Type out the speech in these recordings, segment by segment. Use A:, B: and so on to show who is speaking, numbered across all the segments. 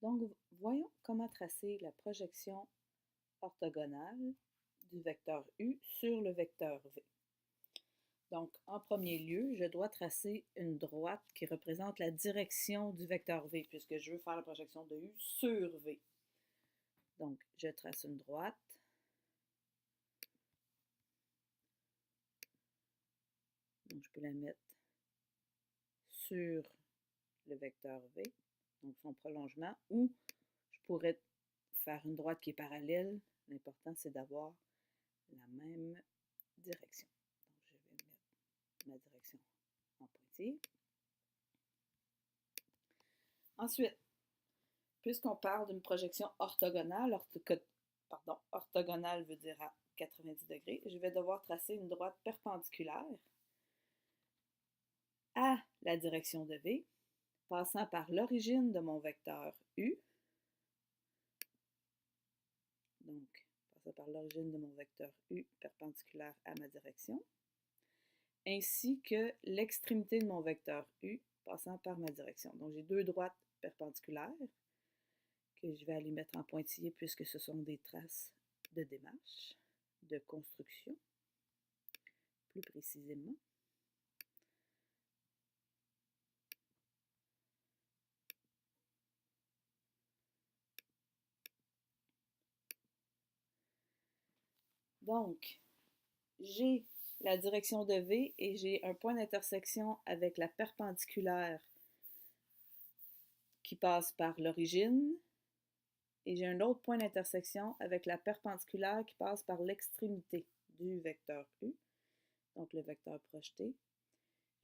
A: Donc, voyons comment tracer la projection orthogonale du vecteur U sur le vecteur V. Donc, en premier lieu, je dois tracer une droite qui représente la direction du vecteur V, puisque je veux faire la projection de U sur V. Donc, je trace une droite. Donc, je peux la mettre sur le vecteur V, donc son prolongement, ou je pourrais faire une droite qui est parallèle. L'important, c'est d'avoir la même direction. Donc, je vais mettre ma direction en pointillé. Ensuite, puisqu'on parle d'une projection orthogonale, orthogonale veut dire à 90 degrés, je vais devoir tracer une droite perpendiculaire à la direction de V, passant par l'origine de mon vecteur U. Donc, passant par l'origine de mon vecteur U perpendiculaire à ma direction, ainsi que l'extrémité de mon vecteur U passant par ma direction. Donc, j'ai deux droites perpendiculaires que je vais aller mettre en pointillé puisque ce sont des traces de démarche, de construction, plus précisément. Donc, j'ai la direction de V et j'ai un point d'intersection avec la perpendiculaire qui passe par l'origine et j'ai un autre point d'intersection avec la perpendiculaire qui passe par l'extrémité du vecteur U, donc le vecteur projeté.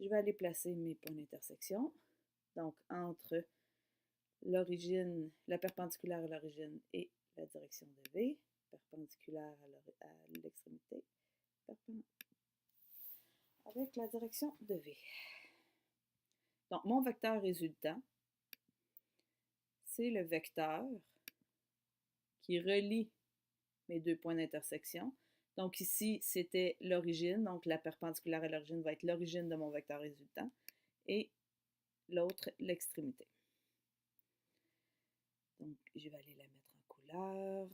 A: Je vais aller placer mes points d'intersection, donc entre l'origine, la perpendiculaire à l'origine et la direction de V, perpendiculaire à l'extrémité, avec la direction de V. Donc, mon vecteur résultant, c'est le vecteur qui relie mes deux points d'intersection. Donc ici, c'était l'origine, donc la perpendiculaire à l'origine va être l'origine de mon vecteur résultant, et l'autre, l'extrémité. Donc, je vais aller la mettre en couleur.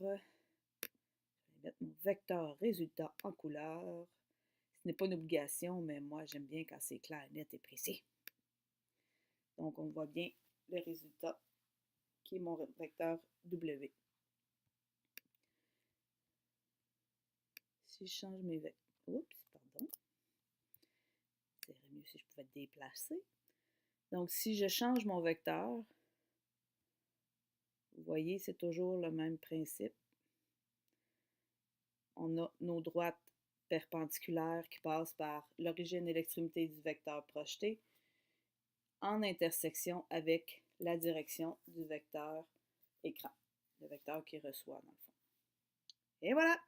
A: Je vais mettre mon vecteur résultat en couleur. Ce n'est pas une obligation, mais moi, j'aime bien quand c'est clair, net et précis. Donc, on voit bien le résultat qui est mon vecteur W. Si je change mes vecteurs, oups, pardon, ça serait mieux si je pouvais déplacer. Donc, si je change mon vecteur, vous voyez, c'est toujours le même principe. On a nos droites perpendiculaires qui passent par l'origine et l'extrémité du vecteur projeté en intersection avec la direction du vecteur écran, le vecteur qui reçoit dans le fond. Et voilà!